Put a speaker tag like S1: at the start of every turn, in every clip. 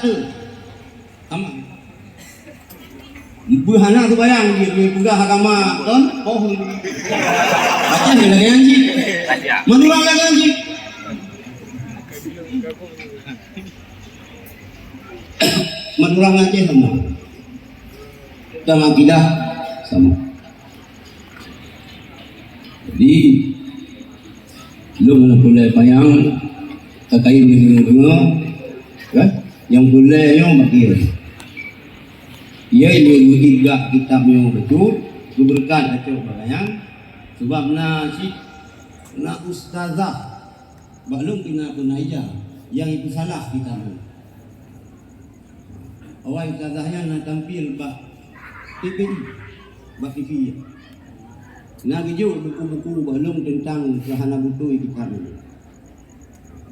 S1: tu. Sama. Buhana tu bayang dia pegah agama kan? Oh. Baca dia lagi anji. Menurang lagi anji. Menurang aja sama. Dalam akidah sama. Jadi belum boleh payang kain dengar kan? Yang bolehnya bagi ia ini tiga kitab yang betul diberikan kacau bayang sebab na ustazah belum kena aja yang itu salah kita awal ustazahnya nak tampil bah TPI bah TV nak hijau buku-buku belum tentang sahana butuh kitab ini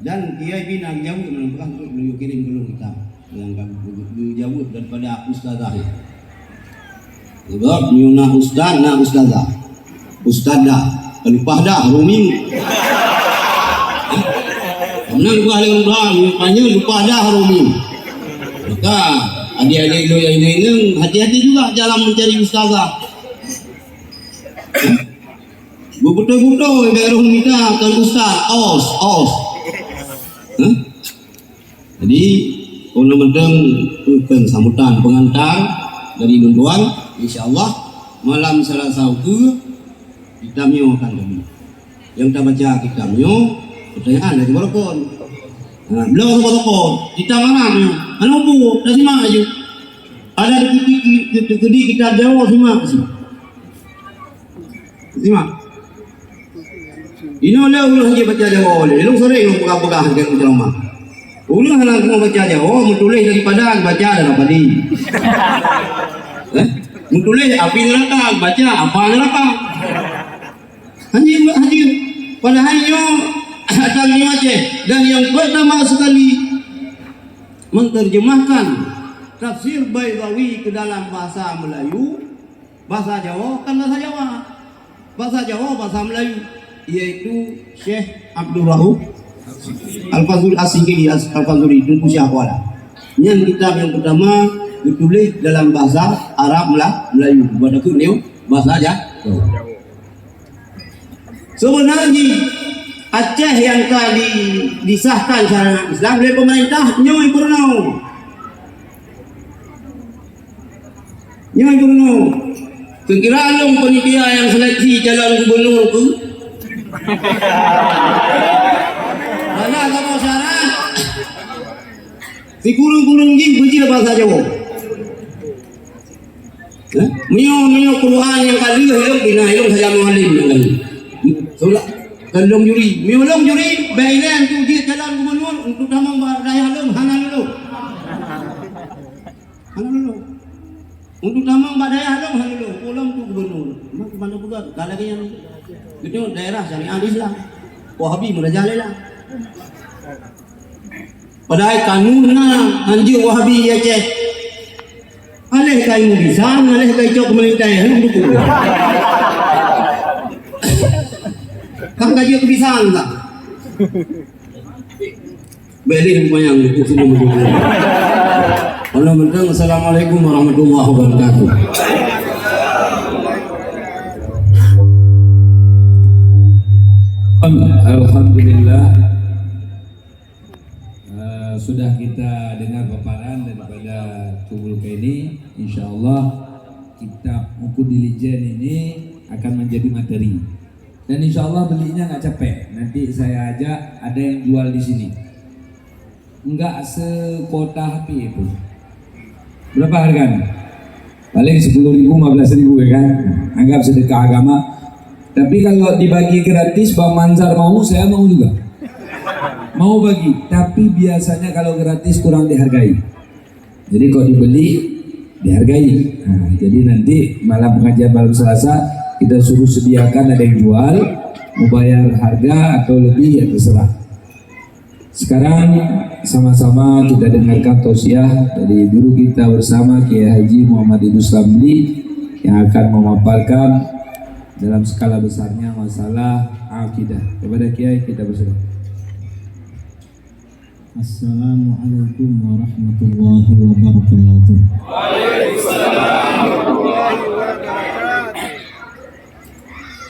S1: dan dia bina jauh menemukan untuk beliau kirim belum kitab yang jauh daripada ustazah. Sebab ni nak ustazah. Ustazah, lupa dah Rumi. Mana lupa lupa dah Rumi. Maka adik-adik lo yang ini hati-hati juga dalam mencari ustazah. Betul-betul baru minta kan ustaz, os. Jadi undang-undang bukan sambutan pengantar dari tuan insya-Allah malam Selasa itu kita akan kami. Yang kita baca kitabnya pertanyaan dari Barakon. Beliau Barakon, kita mana? Anu bu, dah simak aja. Ada di kita Jawa simak. Simak. Ini oleh ulah je baca Jawa oleh. Lu sore lu pegang-pegang ke rumah. Ulah nak mau baca Jawa, mutulis daripada baca dalam padi. Mutulis api neraka, baca apa neraka. Haji pada hanya datangnya aja dan yang pertama sekali menterjemahkan tafsir Baydawi ke dalam bahasa Melayu, bahasa Jawa kan bahasa Jawa, bahasa Melayu, yaitu Syekh Abdul Rahuf Al-Fazul As-Singkili Al-Fazuli itu Kuala. Yang kitab yang pertama ditulis dalam bahasa Arab Melayu, pada kunil bahasa Jawa. Sebenarnya Aceh yang tadi disahkan syariat Islam oleh pemerintah Nyoi Purno. Kira alung penitia yang seleksi calon gubernur tu. Mana kamu syarat? Si kurung-kurung jin puji bahasa Jawa. Mio Quran yang kali hidup bina hidup saja mengalim yang kali. Solat kalung juri, mio long juri, bailan tu dia calon gubernur untuk tamang daya halum hana dulu. Untuk tamang daya halum hana dulu. Pulang tu gubernur. Mak mana pula kalau yang itu daerah syariat Islam. Wahabi merajalela. Padahal kanunna anjing Wahabi Aceh. Alih kai mudisan, alih kai cok pemerintah yang dukung. Kan gaji kebiasaan tak? Beli yang dukung semua dukung. Allah bentang. Assalamualaikum warahmatullahi wabarakatuh.
S2: Alhamdulillah. Sudah kita dengar paparan daripada Tubul ini, insyaallah kitab buku dilijen ini akan menjadi materi. Dan insyaallah belinya nggak capek. Nanti saya ajak ada yang jual di sini. Enggak sekota HP pun. Berapa harganya? Paling 10.000, 15.000 ya kan? Anggap sedekah agama. Tapi kalau dibagi gratis, Bang Manzar mau, saya mau juga. Mau bagi, tapi biasanya kalau gratis kurang dihargai. Jadi kalau dibeli dihargai. Nah, jadi nanti malam pengajian malam Selasa kita suruh sediakan ada yang jual, mau bayar harga atau lebih ya terserah. Sekarang sama-sama kita dengarkan tausiah dari guru kita bersama Kiai Haji Muhammad Idrus Ramli yang akan memaparkan dalam skala besarnya masalah akidah. Kepada Kiai kita berserah.
S3: Assalamualaikum warahmatullahi wabarakatuh.